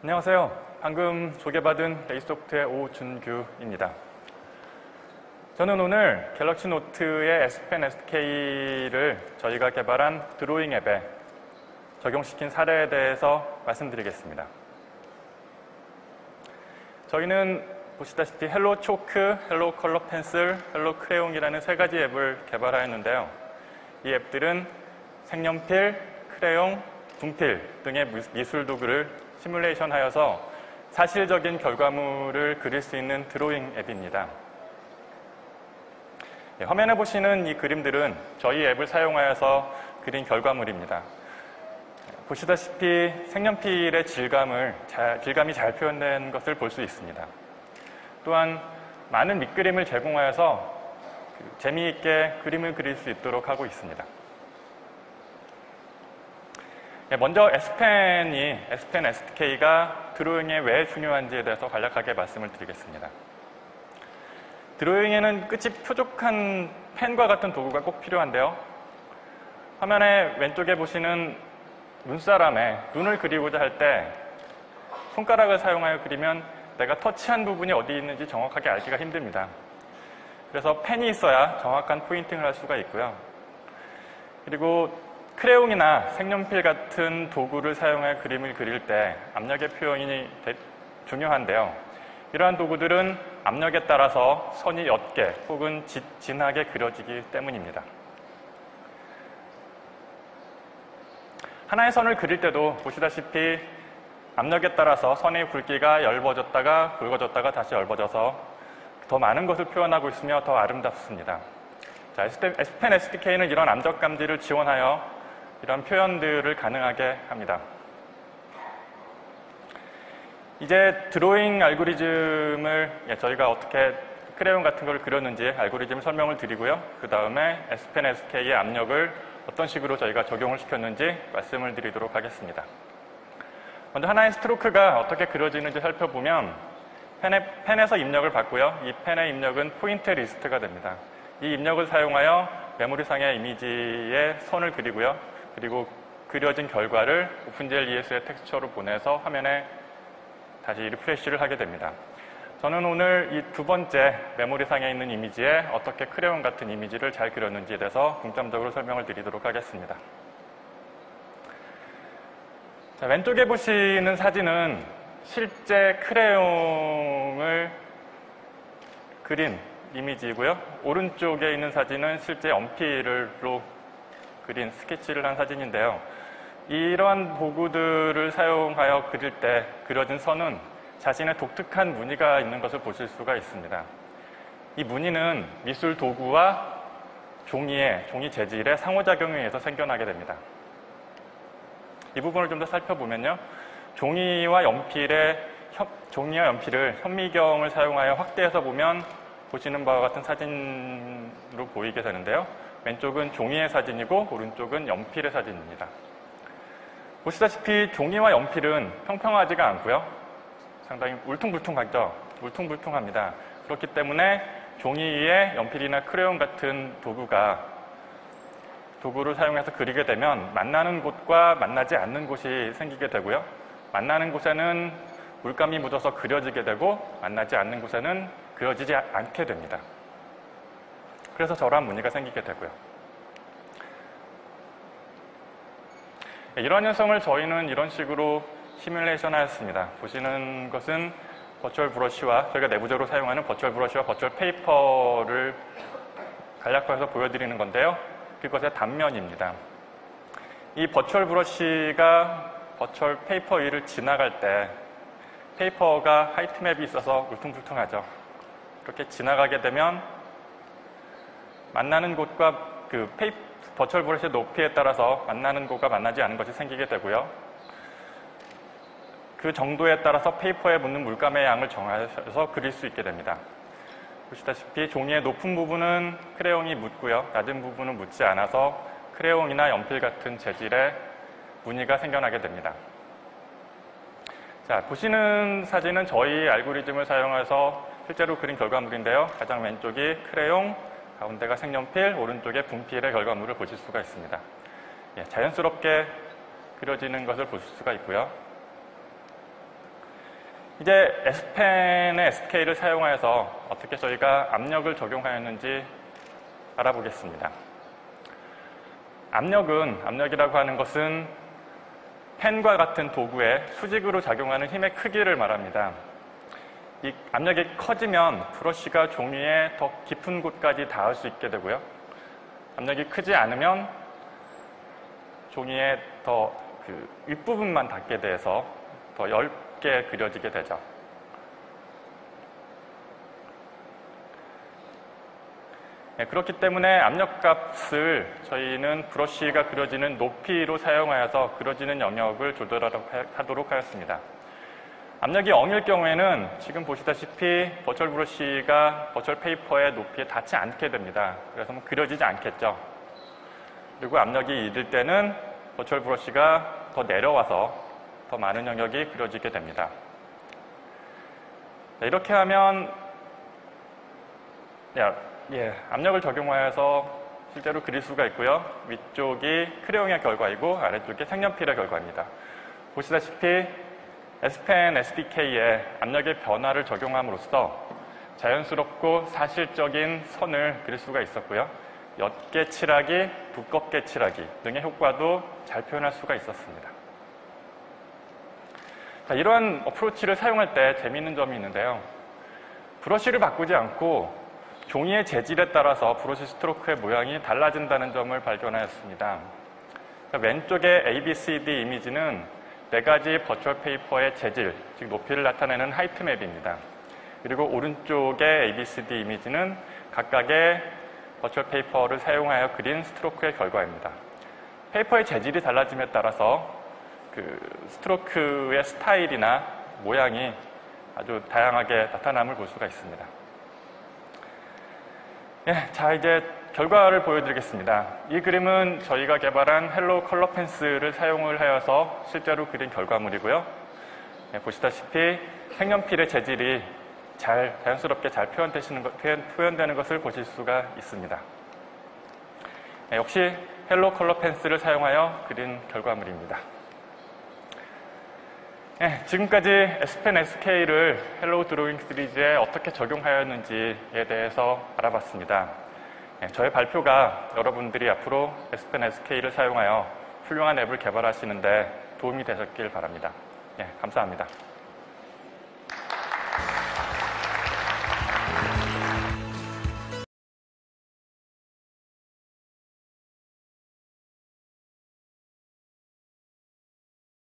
안녕하세요. 방금 소개받은 레이소프트의 오준규입니다. 저는 오늘 갤럭시 노트의 S펜 SDK를 저희가 개발한 드로잉 앱에 적용시킨 사례에 대해서 말씀드리겠습니다. 저희는 보시다시피 헬로 초크, 헬로 컬러 펜슬, 헬로 크레용이라는 세 가지 앱을 개발하였는데요. 이 앱들은 색연필, 크레용, 분필 등의 미술 도구를 시뮬레이션하여서 사실적인 결과물을 그릴 수 있는 드로잉 앱입니다. 화면에 보시는 이 그림들은 저희 앱을 사용하여서 그린 결과물입니다. 보시다시피 색연필의 질감이 잘 표현된 것을 볼 수 있습니다. 또한 많은 밑그림을 제공하여서 재미있게 그림을 그릴 수 있도록 하고 있습니다. 먼저 S펜 SDK가 드로잉에 왜 중요한지에 대해서 간략하게 말씀을 드리겠습니다. 드로잉에는 끝이 뾰족한 펜과 같은 도구가 꼭 필요한데요. 화면의 왼쪽에 보시는 눈사람에 눈을 그리고자 할 때 손가락을 사용하여 그리면 내가 터치한 부분이 어디 있는지 정확하게 알기가 힘듭니다. 그래서 펜이 있어야 정확한 포인팅을 할 수가 있고요. 그리고 크레용이나 색연필 같은 도구를 사용해 그림을 그릴 때 압력의 표현이 중요한데요. 이러한 도구들은 압력에 따라서 선이 옅게 혹은 진하게 그려지기 때문입니다. 하나의 선을 그릴 때도 보시다시피 압력에 따라서 선의 굵기가 얇아졌다가 굵어졌다가 다시 얇아져서 더 많은 것을 표현하고 있으며 더 아름답습니다. 자, S펜 SDK는 이런 암적 감지를 지원하여 이런 표현들을 가능하게 합니다. 이제 드로잉 알고리즘을 저희가 어떻게 크레용 같은 걸 그렸는지 알고리즘 설명을 드리고요. 그 다음에 S펜 SDK의 압력을 어떤 식으로 저희가 적용을 시켰는지 말씀을 드리도록 하겠습니다. 먼저 하나의 스트로크가 어떻게 그려지는지 살펴보면 펜에서 입력을 받고요. 이 펜의 입력은 포인트 리스트가 됩니다. 이 입력을 사용하여 메모리상의 이미지에 선을 그리고요. 그리고 그려진 결과를 오픈GL-ES의 텍스처로 보내서 화면에 다시 리프레시를 하게 됩니다. 저는 오늘 이 두 번째 메모리상에 있는 이미지에 어떻게 크레용 같은 이미지를 잘 그렸는지에 대해서 중점적으로 설명을 드리도록 하겠습니다. 자, 왼쪽에 보시는 사진은 실제 크레용을 그린 이미지이고요. 오른쪽에 있는 사진은 실제 연필로 그린 스케치를 한 사진인데요. 이러한 도구들을 사용하여 그릴 때 그려진 선은 자신의 독특한 무늬가 있는 것을 보실 수가 있습니다. 이 무늬는 미술 도구와 종이 재질의 상호작용에 의해서 생겨나게 됩니다. 이 부분을 좀 더 살펴보면요. 종이와 연필을 현미경을 사용하여 확대해서 보면 보시는 바와 같은 사진으로 보이게 되는데요. 왼쪽은 종이의 사진이고 오른쪽은 연필의 사진입니다. 보시다시피 종이와 연필은 평평하지가 않고요. 상당히 울퉁불퉁하죠. 울퉁불퉁합니다. 그렇기 때문에 종이 위에 연필이나 크레용 같은 도구를 사용해서 그리게 되면 만나는 곳과 만나지 않는 곳이 생기게 되고요. 만나는 곳에는 물감이 묻어서 그려지게 되고 만나지 않는 곳에는 그려지지 않게 됩니다. 그래서 저러한 무늬가 생기게 되고요. 이러한 현상을 저희는 이런 식으로 시뮬레이션 하였습니다. 보시는 것은 버추얼 브러쉬와 저희가 내부적으로 사용하는 버추얼 브러쉬와 버추얼 페이퍼를 간략화해서 보여드리는 건데요. 그것의 단면입니다. 이 버추얼 브러쉬가 버추얼 페이퍼 위를 지나갈 때 페이퍼가 하이트맵이 있어서 울퉁불퉁하죠. 그렇게 지나가게 되면 만나는 곳과 버추얼 브러쉬의 높이에 따라서 만나는 곳과 만나지 않은 것이 생기게 되고요. 그 정도에 따라서 페이퍼에 묻는 물감의 양을 정해서 그릴 수 있게 됩니다. 보시다시피 종이의 높은 부분은 크레용이 묻고요. 낮은 부분은 묻지 않아서 크레용이나 연필 같은 재질의 무늬가 생겨나게 됩니다. 자, 보시는 사진은 저희 알고리즘을 사용해서 실제로 그린 결과물인데요. 가장 왼쪽이 크레용, 가운데가 색연필, 오른쪽에 분필의 결과물을 보실 수가 있습니다. 자연스럽게 그려지는 것을 보실 수가 있고요. 이제 S펜의 SK를 사용하여서 어떻게 저희가 압력을 적용하였는지 알아보겠습니다. 압력이라고 하는 것은 펜과 같은 도구에 수직으로 작용하는 힘의 크기를 말합니다. 이 압력이 커지면 브러쉬가 종이의 더 깊은 곳까지 닿을 수 있게 되고요. 압력이 크지 않으면 종이의 더 윗부분만 닿게 돼서 더 얇게 그려지게 되죠. 그렇기 때문에 압력값을 저희는 브러쉬가 그려지는 높이로 사용하여서 그려지는 영역을 조절하도록 하였습니다. 압력이 0일 경우에는 지금 보시다시피 버추얼 브러쉬가 버추얼 페이퍼의 높이에 닿지 않게 됩니다. 그래서 그려지지 않겠죠. 그리고 압력이 1일 때는 버추얼 브러쉬가 더 내려와서 더 많은 영역이 그려지게 됩니다. 이렇게 하면 압력을 적용하여서 실제로 그릴 수가 있고요. 위쪽이 크레용의 결과이고 아래쪽이 색연필의 결과입니다. 보시다시피 S펜 SDK에 압력의 변화를 적용함으로써 자연스럽고 사실적인 선을 그릴 수가 있었고요. 옅게 칠하기, 두껍게 칠하기 등의 효과도 잘 표현할 수가 있었습니다. 자, 이러한 어프로치를 사용할 때 재미있는 점이 있는데요. 브러쉬를 바꾸지 않고 종이의 재질에 따라서 브러쉬 스트로크의 모양이 달라진다는 점을 발견하였습니다. 왼쪽의 ABCD 이미지는 4가지 버추얼 페이퍼의 재질, 즉 높이를 나타내는 하이트맵입니다. 그리고 오른쪽의 ABCD 이미지는 각각의 버추얼 페이퍼를 사용하여 그린 스트로크의 결과입니다. 페이퍼의 재질이 달라짐에 따라서 스트로크의 스타일이나 모양이 아주 다양하게 나타남을 볼 수가 있습니다. 자, 이제 결과를 보여드리겠습니다. 이 그림은 저희가 개발한 헬로 컬러 펜슬을 사용을 하여서 실제로 그린 결과물이고요. 보시다시피 색연필의 재질이 자연스럽게 잘 표현되는 것을 보실 수가 있습니다. 역시 헬로 컬러 펜슬을 사용하여 그린 결과물입니다. 지금까지 S펜 SK를 헬로우 드로잉 시리즈에 어떻게 적용하였는지에 대해서 알아봤습니다. 저의 발표가 여러분들이 앞으로 S펜 SK를 사용하여 훌륭한 앱을 개발하시는데 도움이 되셨길 바랍니다. 감사합니다.